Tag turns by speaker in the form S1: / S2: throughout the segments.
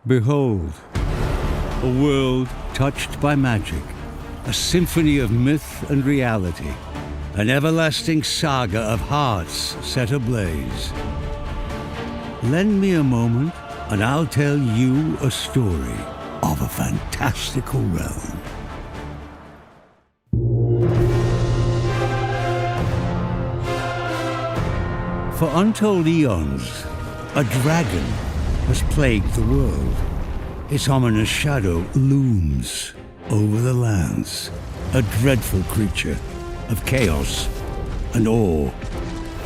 S1: Behold, a world touched by magic, a symphony of myth and reality, an everlasting saga of hearts set ablaze. Lend me a moment, and I'll tell you a story of a fantastical realm. For untold eons, a dragon has plagued the world. Its ominous shadow looms over the lands, a dreadful creature of chaos and awe,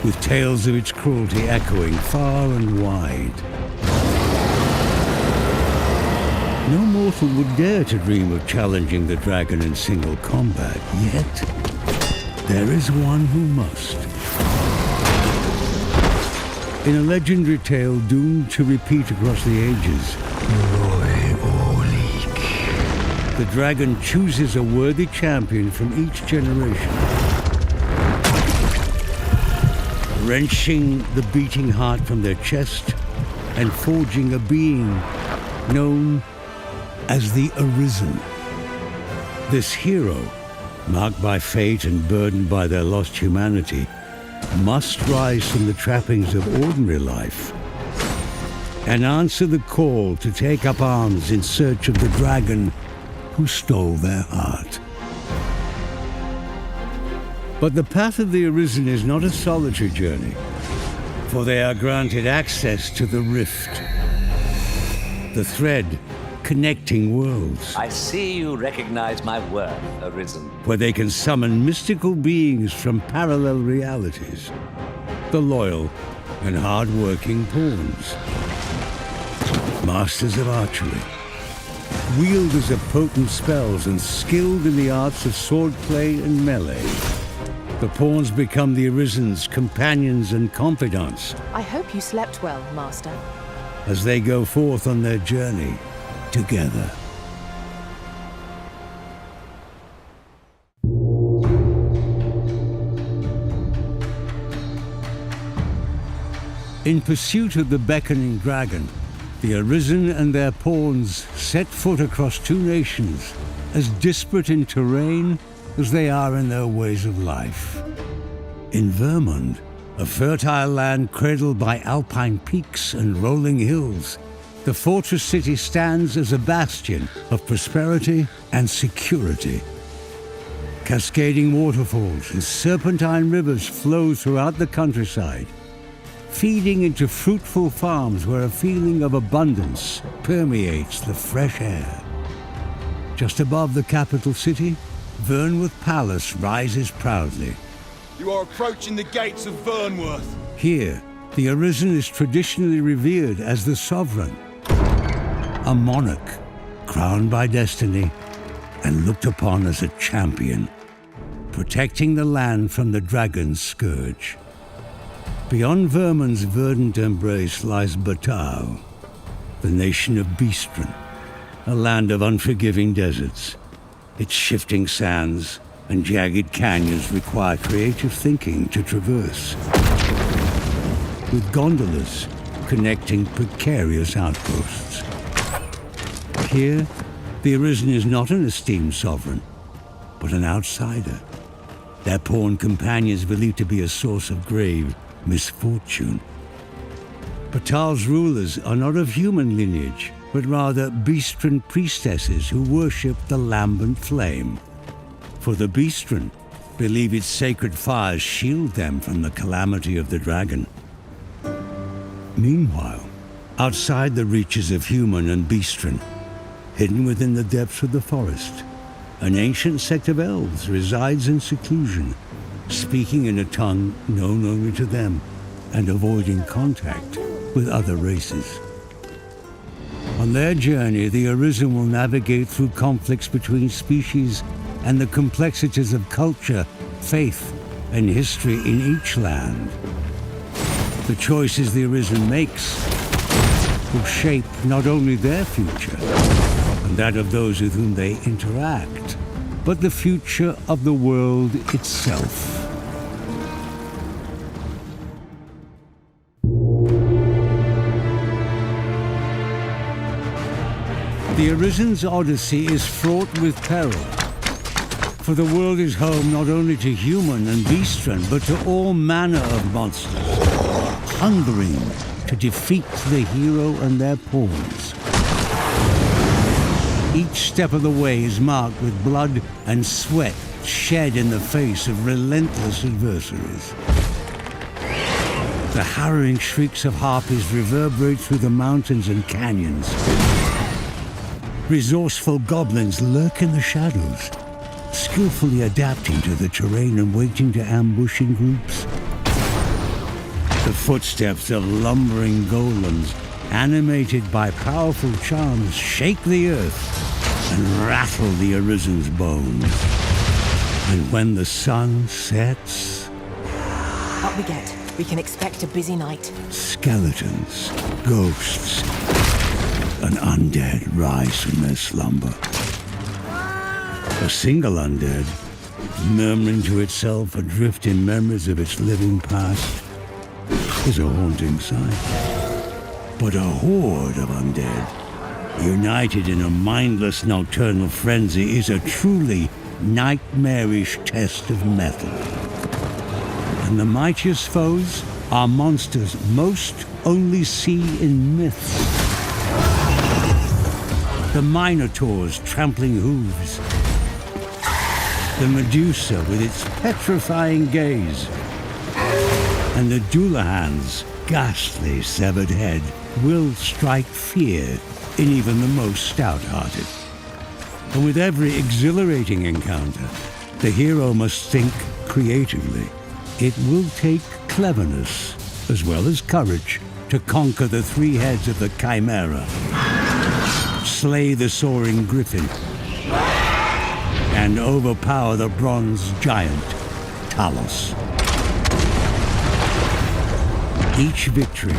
S1: with tales of its cruelty echoing far and wide. No mortal would dare to dream of challenging the dragon in single combat, yet there is one who must. In a legendary tale doomed to repeat across the ages, the dragon chooses a worthy champion from each generation, wrenching the beating heart from their chest and forging a being known as the Arisen. This hero, marked by fate and burdened by their lost humanity, must rise from the trappings of ordinary life and answer the call to take up arms in search of the dragon who stole their heart. But the path of the Arisen is not a solitary journey, for they are granted access to the Rift, the thread connecting worlds.
S2: I see you recognize my worth, Arisen.
S1: Where they can summon mystical beings from parallel realities, the loyal and hard-working pawns, masters of archery, wielders of potent spells and skilled in the arts of swordplay and melee. The pawns become the Arisen's companions and confidants.
S3: I hope you slept well, Master.
S1: As they go forth on their journey together. In pursuit of the beckoning dragon, the Arisen and their pawns set foot across two nations, as disparate in terrain as they are in their ways of life. In Vermund, a fertile land cradled by alpine peaks and rolling hills, the fortress city stands as a bastion of prosperity and security. Cascading waterfalls and serpentine rivers flow throughout the countryside, feeding into fruitful farms where a feeling of abundance permeates the fresh air. Just above the capital city, Vernworth Palace rises proudly.
S4: You are approaching the gates of Vernworth.
S1: Here, the Arisen is traditionally revered as the sovereign, a monarch crowned by destiny and looked upon as a champion, protecting the land from the dragon's scourge. Beyond Vermund's verdant embrace lies Batal, the nation of Beastren, a land of unforgiving deserts. Its shifting sands and jagged canyons require creative thinking to traverse, with gondolas connecting precarious outposts. Here, the Arisen is not an esteemed sovereign, but an outsider, their pawn companions believed to be a source of grave misfortune. Batal's rulers are not of human lineage, but rather Beastren priestesses who worship the lambent flame. For the Beastren believe its sacred fires shield them from the calamity of the dragon. Meanwhile, outside the reaches of human and Beastren, hidden within the depths of the forest, an ancient sect of elves resides in seclusion, speaking in a tongue known only to them and avoiding contact with other races. On their journey, the Arisen will navigate through conflicts between species and the complexities of culture, faith, and history in each land. The choices the Arisen makes will shape not only their future and that of those with whom they interact, but the future of the world itself. The Arisen's odyssey is fraught with peril. For the world is home not only to human and beastren, but to all manner of monsters, hungering to defeat the hero and their pawns. Each step of the way is marked with blood and sweat shed in the face of relentless adversaries. The harrowing shrieks of harpies reverberate through the mountains and canyons. Resourceful goblins lurk in the shadows, skillfully adapting to the terrain and waiting to ambush in groups. The footsteps of lumbering golems, animated by powerful charms, shake the earth and rattle the Arisen's bones. And when the sun sets...
S3: Up we get. We can expect a busy night.
S1: Skeletons, ghosts, and undead rise from their slumber. A single undead, murmuring to itself adrift in memories of its living past, is a haunting sight. But a horde of undead, united in a mindless nocturnal frenzy, is a truly nightmarish test of mettle. And the mightiest foes are monsters most only see in myths. The Minotaur's trampling hooves, the Medusa with its petrifying gaze, and the Dullahan's ghastly severed head will strike fear in even the most stout-hearted. And with every exhilarating encounter, the hero must think creatively. It will take cleverness as well as courage to conquer the three heads of the Chimera, slay the soaring griffin, and overpower the bronze giant, Talos. Each victory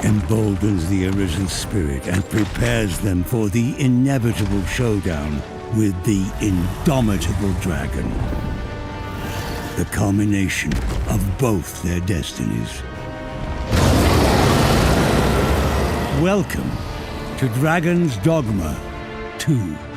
S1: emboldens the Arisen's spirit and prepares them for the inevitable showdown with the indomitable dragon. The culmination of both their destinies. Welcome to Dragon's Dogma 2.